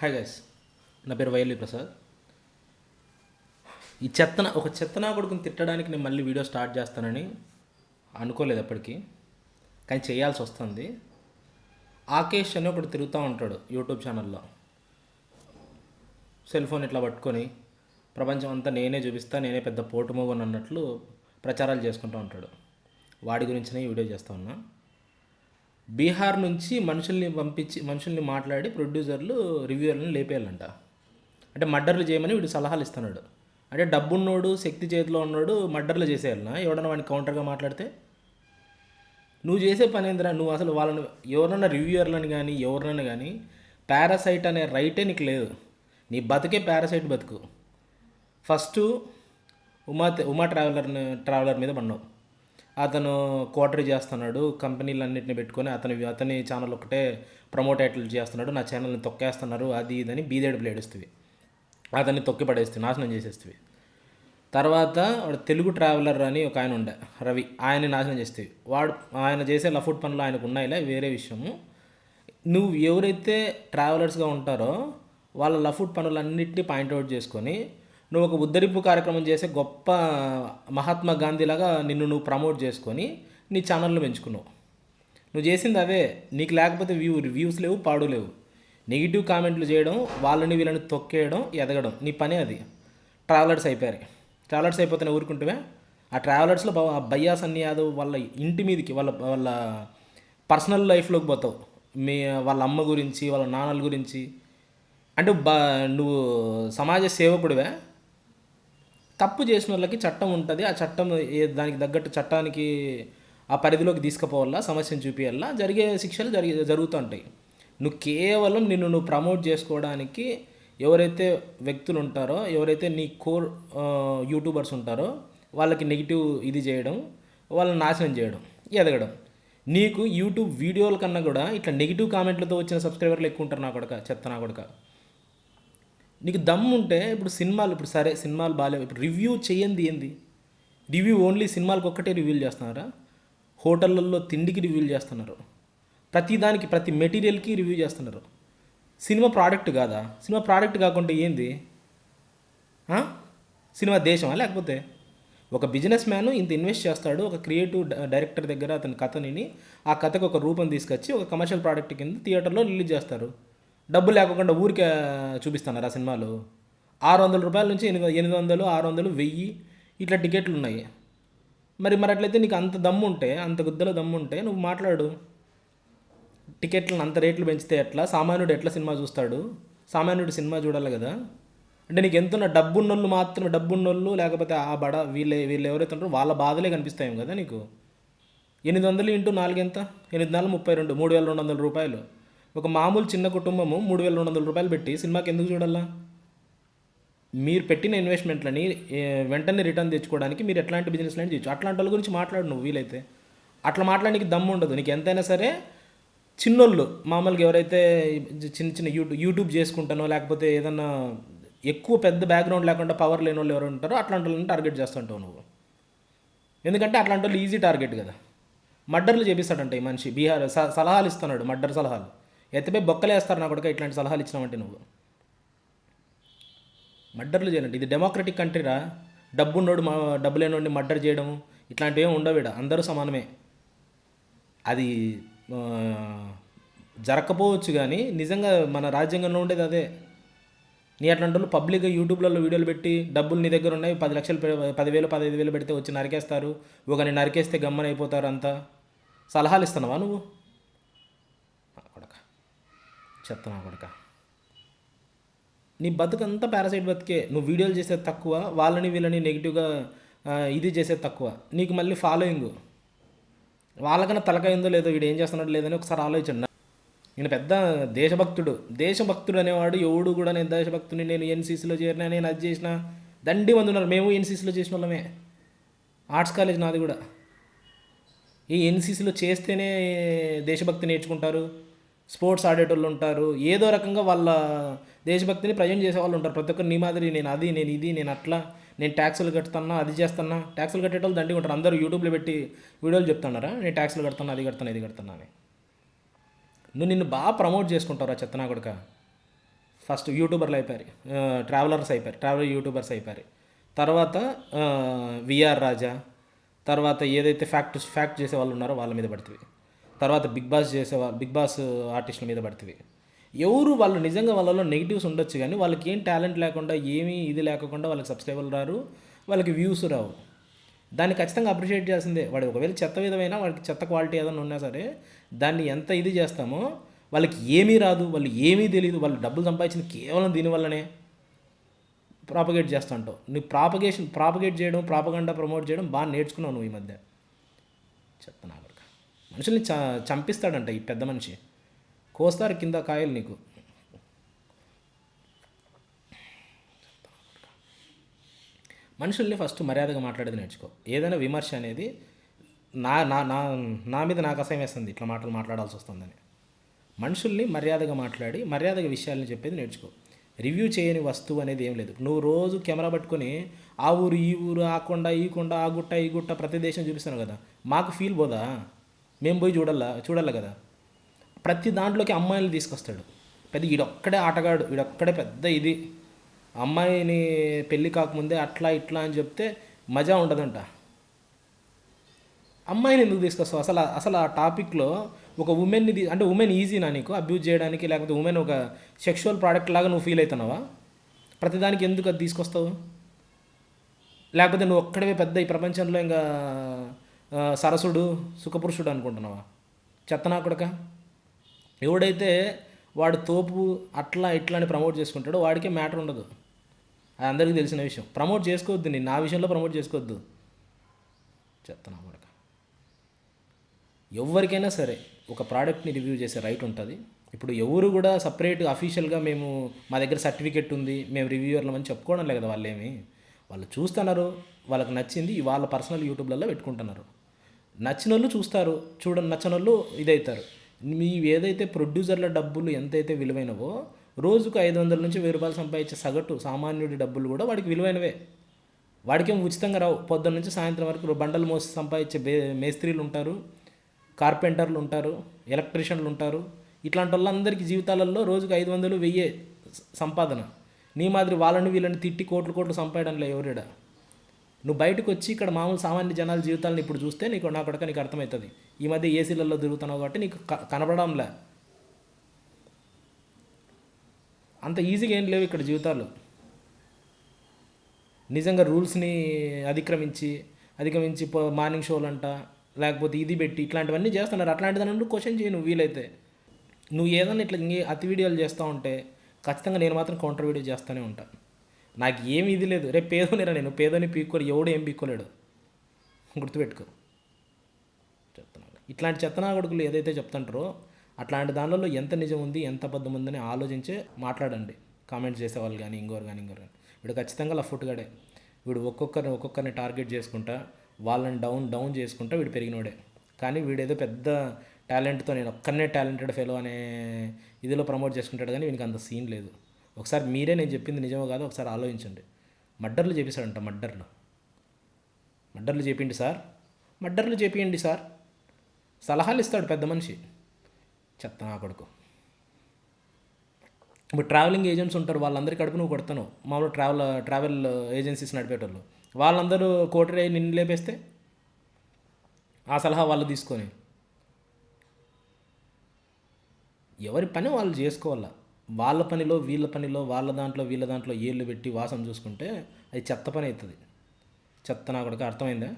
Hi guys, నా పేరు వైఎల్వి ప్రసాద్. ఒక చెత్తనా కొడుకుని తిట్టడానికి నేను మళ్ళీ వీడియో స్టార్ట్ చేస్తానని అనుకోలేదు ఎప్పటికీ, కానీ చేయాల్సి వస్తుంది. ఆకేష్ అని ఒకటి తిరుగుతూ ఉంటాడు యూట్యూబ్ ఛానల్లో. సెల్ ఫోన్ ఇట్లా పట్టుకొని ప్రపంచం అంతా నేనే చూపిస్తా, నేనే పెద్ద పోటు మోగన్ అన్నట్లు ప్రచారాలు చేసుకుంటూ ఉంటాడు. వాడి గురించినే ఈ వీడియో చేస్తూ ఉన్నా. బీహార్ నుంచి మనుషుల్ని మాట్లాడి ప్రొడ్యూసర్లు రివ్యూవర్లను లేపేయాలంట. అంటే మర్డర్లు చేయమని వీడు సలహాలు ఇస్తున్నాడు. అంటే డబ్బున్నోడు, శక్తి చేతిలో ఉన్నాడు మర్డర్లు చేసేయాలన్నా? ఎవడన్నా వాడిని కౌంటర్గా మాట్లాడితే నువ్వు చేసే పని ఏందిరా? నువ్వు అసలు వాళ్ళని ఎవరన్నా రివ్యూవర్లను కానీ ఎవరినైనా కానీ పారాసైట్ అనే రైటే నీకు లేదు. నీ బతికే పారాసైట్ బతుకు. ఫస్ట్ ఉమా ట్రావెలర్ మీద పడినావు. అతను క్వార్టరీ చేస్తున్నాడు, కంపెనీలన్నింటినీ పెట్టుకొని అతని ఛానల్ ఒకటే ప్రమోట్ అయ్యేట్లు చేస్తున్నాడు, నా ఛానల్ని తొక్కేస్తున్నారు, అది ఇదని బీదేడుపులు ఏడుస్తుంది. అతన్ని తొక్కి పడేస్తుంది, నాశనం చేసేస్తుంది. తర్వాత వాడు తెలుగు ట్రావెలర్ అని ఒక ఆయన ఉండే రవి, ఆయన్ని నాశనం చేస్తుంది. ఆయన చేసే లఫుట్ పనులు ఆయనకు ఉన్నాయిలే, వేరే విషయము. నువ్వు ఎవరైతే ట్రావెలర్స్గా ఉంటారో వాళ్ళ లఫుట్ పనులన్నింటినీ పాయింట్అవుట్ చేసుకొని నువ్వు ఒక ఉద్ధరింపు కార్యక్రమం చేసే గొప్ప మహాత్మా గాంధీలాగా నిన్ను ప్రమోట్ చేసుకొని నీ ఛానల్లో పెంచుకున్నావు. నువ్వు చేసింది అవే. నీకు లేకపోతే వ్యూస్ లేవు, పాడు లేవు. నెగిటివ్ కామెంట్లు చేయడం, వాళ్ళని వీళ్ళని తొక్కేయడం, ఎదగడం, నీ పనే అది. ట్రావెలర్స్ అయిపోయారు. ట్రావెలర్స్ అయిపోతేనే ఊరుకుంటువే? ఆ ట్రావెలర్స్లో భయ్యా సన్నీ యాదవ్ వాళ్ళ ఇంటి మీదకి, వాళ్ళ వాళ్ళ పర్సనల్ లైఫ్లోకి పోతావు. వాళ్ళ అమ్మ గురించి, వాళ్ళ నాన్నల గురించి. అంటే నువ్వు సమాజ సేవకుడివే. తప్పు చేసిన వాళ్ళకి చట్టం ఉంటుంది. ఆ చట్టం దానికి తగ్గట్టు చట్టానికి ఆ పరిధిలోకి తీసుకుపోవాలా, సమస్యను చూపించాలా, జరిగే శిక్షలు జరుగుతూ ఉంటాయి. నువ్వు కేవలం నువ్వు ప్రమోట్ చేసుకోవడానికి ఎవరైతే వ్యక్తులు ఉంటారో, ఎవరైతే నీ కోర్ యూట్యూబర్స్ ఉంటారో వాళ్ళకి నెగిటివ్ ఇది చేయడం, వాళ్ళని నాశనం చేయడం, ఎదగడం. నీకు యూట్యూబ్ వీడియోల కన్నా కూడా ఇట్లా నెగిటివ్ కామెంట్లతో వచ్చిన సబ్స్క్రైబర్లు ఎక్కువ ఉంటారు. నా కొడక, చెత్త నా కొడక. నీకు దమ్ము ఉంటే ఇప్పుడు సరే సినిమాలు బాగాలేవు, ఇప్పుడు రివ్యూ చేయండి. ఏంది రివ్యూ? ఓన్లీ సినిమాలకు ఒక్కటే రివ్యూలు చేస్తున్నారా? హోటళ్ళల్లో తిండికి రివ్యూలు చేస్తున్నారు, ప్రతిదానికి ప్రతి మెటీరియల్కి రివ్యూ చేస్తున్నారు. సినిమా ప్రోడక్ట్ కాదా? సినిమా ప్రోడక్ట్ కాకుండా ఏంది? సినిమా దేశమా? లేకపోతే ఒక బిజినెస్ మ్యాన్ ఇంత ఇన్వెస్ట్ చేస్తాడు ఒక క్రియేటివ్ డైరెక్టర్ దగ్గర, అతని కథని, ఆ కథకు ఒక రూపం తీసుకొచ్చి ఒక కమర్షియల్ ప్రోడక్ట్ కింద థియేటర్లో రిలీజ్ చేస్తారు. డబ్బు లేకుండా ఊరికే చూపిస్తున్నారు ఆ సినిమాలు. 600 రూపాయల నుంచి 800, 600, 1000 ఇట్లా టికెట్లు ఉన్నాయి. మరి అట్లయితే నీకు అంత దమ్ము ఉంటే, అంత గుద్దలో దమ్ము ఉంటే నువ్వు మాట్లాడు. టికెట్లను అంత రేట్లు పెంచితే ఎట్లా? సామాన్యుడు ఎట్లా సినిమా చూస్తాడు? సామాన్యుడు సినిమా చూడాలి కదా. అంటే నీకు ఎంతున్న డబ్బున్నోళ్ళు మాత్రమే, డబ్బున్నోళ్ళు లేకపోతే ఆ వీళ్ళు ఎవరైతే ఉంటారో వాళ్ళ బాధలే కనిపిస్తాయేమో కదా నీకు. 800 ఇంటూ 4 ఎంత? 8×4 = 32, 3200 రూపాయలు. ఒక మామూలు చిన్న కుటుంబము 3200 రూపాయలు పెట్టి సినిమాకి ఎందుకు చూడాలా? మీరు పెట్టిన ఇన్వెస్ట్మెంట్లని వెంటనే రిటర్న్ తెచ్చుకోవడానికి మీరు ఎట్లాంటి బిజినెస్ లైన్ చేయొచ్చు. అట్లాంటి వాళ్ళ గురించి మాట్లాడు నువ్వు. వీలైతే అట్లా మాట్లాడడానికి దమ్ము ఉండదు నీకు. ఎంతైనా సరే చిన్నోళ్ళు మామూలుగా ఎవరైతే చిన్న యూట్యూబ్ చేసుకుంటానో, లేకపోతే ఏదన్నా ఎక్కువ పెద్ద బ్యాక్గ్రౌండ్ లేకుండా పవర్ లేని వాళ్ళు ఎవరు ఉంటారో అట్లాంటి వాళ్ళని టార్గెట్ చేస్తుంటావు నువ్వు. ఎందుకంటే అట్లాంటి వాళ్ళు ఈజీ టార్గెట్ కదా. మర్డర్లు చేపిస్తాడంట ఈ మనిషి. బీహార్ సలహాలు ఇస్తున్నాడు, మర్డర్ సలహాలు. ఎత్తపై బొక్కలేస్తారు నా కొడుక ఇట్లాంటి సలహాలు ఇచ్చినామంటే నువ్వు. మర్డర్లు చేయాలంటే ఇది డెమోక్రటిక్ కంట్రీరా. డబ్బు లేనోడిని మర్డర్ చేయడం ఇట్లాంటివి ఏమి ఉండవు. అందరూ సమానమే. అది జరగకపోవచ్చు కానీ నిజంగా మన రాజ్యాంగంలో ఉండేది అదే. నీ అట్లాంటి వాళ్ళు పబ్లిక్గా యూట్యూబ్లలో వీడియోలు పెట్టి డబ్బులు నీ దగ్గర ఉన్నాయి 10 లక్షలు 10,000 15,000 పెడితే వచ్చి నరికేస్తారు, ఒకరిని నరికేస్తే గమ్మన అయిపోతారు అంతా. సలహాలు ఇస్తున్నావా నువ్వు? కొడక, చెత్త నా కొడక. నీ బతుకంతా పారాసైట్ బతికే. నువ్వు వీడియోలు చేసేది తక్కువ, వాళ్ళని వీళ్ళని నెగిటివ్గా ఇది చేసేది తక్కువ. నీకు మళ్ళీ ఫాలోయింగ్. వాళ్ళకన్నా తలకాయిందో లేదో, వీడు ఏం చేస్తున్నాడు లేదని ఒకసారి ఆలోచించండి. నేను పెద్ద దేశభక్తుడు అనేవాడు ఎవడు కూడా నేను దేశభక్తుని, నేను ఎన్సీసీలో చేరినా, నేను అది చేసిన దండి మంది ఉన్నారు. మేము ఎన్సీసీలో చేసిన వాళ్ళమే. ఆర్ట్స్ కాలేజ్ నాది కూడా. ఈ ఎన్సీసీలో చేస్తేనే దేశభక్తి నేర్చుకుంటారు, స్పోర్ట్స్ ఆడేటోళ్ళు ఉంటారు, ఏదో రకంగా వాళ్ళ దేశభక్తిని ప్రజెంట్ చేసే వాళ్ళు ఉంటారు. ప్రతి ఒక్కరు నీ మాదిరి నేను అది, నేను ఇది, నేను అట్లా, నేను ట్యాక్సులు కడుతున్నా, అది చేస్తున్నా. ట్యాక్సులు కట్టేటోళ్ళు దండిగా ఉంటారు. అందరూ యూట్యూబ్లో పెట్టి వీడియోలు చెప్తున్నారా నేను ట్యాక్సులు కడుతున్నా, అది కడుతున్నా, ఇది కడుతున్నా అని. నిన్ను బాగా ప్రమోట్ చేసుకుంటారా చెత్తనా కొడుక. ఫస్ట్ యూట్యూబర్లు అయిపోయారు, ట్రావెలర్స్ అయిపోయారు, ట్రావెల్ యూట్యూబర్స్ అయిపోయారు. తర్వాత విఆర్ రాజా, తర్వాత ఏదైతే ఫ్యాక్ట్ చేసే వాళ్ళు ఉన్నారో వాళ్ళ మీద పడుతుంది. తర్వాత బిగ్ బాస్ ఆర్టిస్టుల మీద పడుతుంది. ఎవరు వాళ్ళు నిజంగా వాళ్ళలో నెగిటివ్స్ ఉండొచ్చు, కానీ వాళ్ళకి ఏం టాలెంట్ లేకుండా ఏమీ ఇది లేకుండా వాళ్ళకి సబ్స్క్రైబర్లు రారు, వాళ్ళకి వ్యూస్ రావు. దాన్ని ఖచ్చితంగా అప్రిషియేట్ చేయాల్సిందే. వాడు ఒకవేళ చెత్త విధమైనా వాడికి చెత్త క్వాలిటీ ఏదైనా ఉన్నా సరే దాన్ని ఎంత ఇది చేస్తామో, వాళ్ళకి ఏమీ రాదు, వాళ్ళు ఏమీ తెలియదు, వాళ్ళు డబ్బులు సంపాదించింది కేవలం దీనివల్లనే ప్రాపగేట్ చేస్తూ ఉంటావు. నువ్వు ప్రాపగేట్ చేయడం, ప్రాపగండా ప్రమోట్ చేయడం బాగా నేర్చుకున్నావు నువ్వు ఈ మధ్య. చెత్త నాగరిక మనుషుల్ని చంపిస్తాడంట ఈ పెద్ద మనిషి. కోస్తారు కింద కాయలు నీకు. మనుషుల్ని ఫస్ట్ మర్యాదగా మాట్లాడేది నేర్చుకో. ఏదైనా విమర్శ అనేది నా నా నా నా మీద నాకు అసహ్యం వేస్తుంది ఇట్లా మాటలు మాట్లాడాల్సి వస్తుందని. మనుషుల్ని మర్యాదగా మాట్లాడి మర్యాదగా విషయాలని చెప్పేది నేర్చుకో. రివ్యూ చేయని వస్తువు అనేది ఏం లేదు. నువ్వు రోజు కెమెరా పట్టుకొని ఆ ఊరు ఈ ఊరు, ఆ కొండ ఈ కొండ, ఆ గుట్ట ఈ గుట్ట ప్రతి దేశం చూపిస్తాను కదా, మాకు ఫీల్ పోదా? మేము పోయి చూడాలి కదా. ప్రతి దాంట్లోకి అమ్మాయిలు తీసుకొస్తాడు. పెద్ద ఈడొక్కడే ఆటగాడు, ఈడొక్కడే పెద్ద ఇది. అమ్మాయిని పెళ్ళి కాకముందే అట్లా ఇట్లా అని చెప్తే మజా ఉండదంట. అమ్మాయిని ఎందుకు తీసుకొస్తావు? అసలు ఆ టాపిక్లో ఒక ఉమెన్ని అంటే ఉమెన్ ఈజీనా నీకు అబ్యూజ్ చేయడానికి, లేకపోతే ఉమెన్ ఒక సెక్షువల్ ప్రోడక్ట్ లాగా నువ్వు ఫీల్ అవుతున్నావా? ప్రతిదానికి ఎందుకు అది తీసుకొస్తావు? లేకపోతే నువ్వు ఒక్కడే పెద్ద ఈ ప్రపంచంలో ఇంకా సరసుడు సుఖపురుషుడు అనుకుంటున్నావా? చెత్తనాకుడక. ఎవడైతే వాడు తోపు అట్లా ఇట్లా అని ప్రమోట్ చేసుకుంటాడో వాడికే మ్యాటర్ ఉండదు. అది అందరికీ తెలిసిన విషయం. ప్రమోట్ చేసుకోవద్దు, నేను నా విషయంలో ప్రమోట్ చేసుకోవద్దు. చెత్తనాకుడక. ఎవరికైనా సరే ఒక ప్రోడక్ట్ని రివ్యూ చేసే రైట్ ఉంటుంది. ఇప్పుడు ఎవరు కూడా సపరేట్ అఫీషియల్గా మేము మా దగ్గర సర్టిఫికెట్ ఉంది, మేము రివ్యూవర్లం అని చెప్పుకోవడం లేదు కదా. వాళ్ళు చూస్తున్నారు, వాళ్ళకి నచ్చింది వాళ్ళ పర్సనల్ యూట్యూబ్లలో పెట్టుకుంటున్నారు. నచ్చిన వాళ్ళు చూస్తారు, నచ్చని వాళ్ళు ఇదవుతారు. మీ ఏదైతే ప్రొడ్యూసర్ల డబ్బులు ఎంతైతే విలువైనవో, రోజుకు 500 నుంచి 1000 రూపాయలు సంపాదించే సగటు సామాన్యుడి డబ్బులు కూడా వాడికి విలువైనవే. వాడికేం ఉచితంగా రావు. పొద్దున్న నుంచి సాయంత్రం వరకు బండలు మోసి సంపాదించే మేస్త్రీలు ఉంటారు, కార్పెంటర్లు ఉంటారు, ఎలక్ట్రీషియన్లు ఉంటారు. ఇట్లాంటి వాళ్ళందరికీ జీవితాలలో రోజుకు 500 1000 సంపాదన. నీ మాదిరి వాళ్ళని వీళ్ళని తిట్టి కోట్లు సంపాదనలే ఎవరిడా. నువ్వు బయటకు వచ్చి ఇక్కడ మామూలు సామాన్య జనాల జీవితాలను ఇప్పుడు చూస్తే నా కొడక నీకు అర్థమవుతుంది. ఈ మధ్య ఏసీలలో తిరుగుతున్నావు కాబట్టి నీకు కనపడంలే. అంత ఈజీగా ఏం లేవు ఇక్కడ జీవితాలు. నిజంగా రూల్స్ని అధిగమించి మార్నింగ్ షోలు అంట, లేకపోతే ఇది పెట్టి ఇట్లాంటివన్నీ చేస్తున్నారు. అట్లాంటి దాన్ని క్వశ్చన్ చేయి నువ్వు వీలైతే. నువ్వు ఏదైనా ఇట్లా అతి వీడియోలు చేస్తూ ఉంటే ఖచ్చితంగా నేను మాత్రం కౌంటర్ వీడియో చేస్తూనే ఉంటాను. నాకు ఏమి ఇది లేదు. రేపు పేదోనిరా, నేను పేదోని పీక్కోరు, ఎవడు ఏం పీక్కోలేడు, గుర్తుపెట్టుకో. చెప్తున్నాను ఇట్లాంటి చెత్తనాగొడుకులు ఏదైతే చెప్తుంటారో అట్లాంటి దానిలో ఎంత నిజం ఉంది ఎంత అబద్ధం ఉందని ఆలోచించే మాట్లాడండి. కామెంట్స్ చేసేవాళ్ళు కానీ ఇంకోరు కానీ వీడు ఖచ్చితంగా లఫుట్గాడే. వీడు ఒక్కొక్కరిని టార్గెట్ చేసుకుంటా వాళ్ళని డౌన్ చేసుకుంటా వీడు పెరిగినోడే. కానీ వీడేదో పెద్ద టాలెంట్తో నేను ఒక్కనే టాలెంటెడ్ ఫెలో అనే ఇదిలో ప్రమోట్ చేసుకుంటాడు, కానీ వీనికి అంత సీన్ లేదు. ఒకసారి మీరే నేను చెప్పింది నిజమో కాదో ఒకసారి ఆలోచించండి. మర్డర్లు చేపిస్తాడంట, మర్డర్లు చేపిండి సార్, మర్డర్లు చేపియండి సార్, సలహాలు ఇస్తాడు పెద్ద మనిషి. చెత్త నా కొడుకు. ఇప్పుడు ట్రావెలింగ్ ఏజెంట్స్ ఉంటారు, వాళ్ళందరి కడుపు నువ్వు కొడతాను. మామూలు ట్రావెల్ ఏజెన్సీస్ నడిపేటోళ్ళు వాళ్ళందరూ కోటరే నిన్ను లేపేస్తే ఆ సలహా వాళ్ళు తీసుకొని ఎవరి పని వాళ్ళు చేసుకోవాలా. వాళ్ళ పనిలో వీళ్ళ పనిలో వాళ్ళ దాంట్లో వీళ్ళ దాంట్లో ఏళ్ళు పెట్టి వాసన చూసుకుంటే అది చెత్త పని అవుతుంది. చెత్త నా కొడుకు. అర్థమైందా?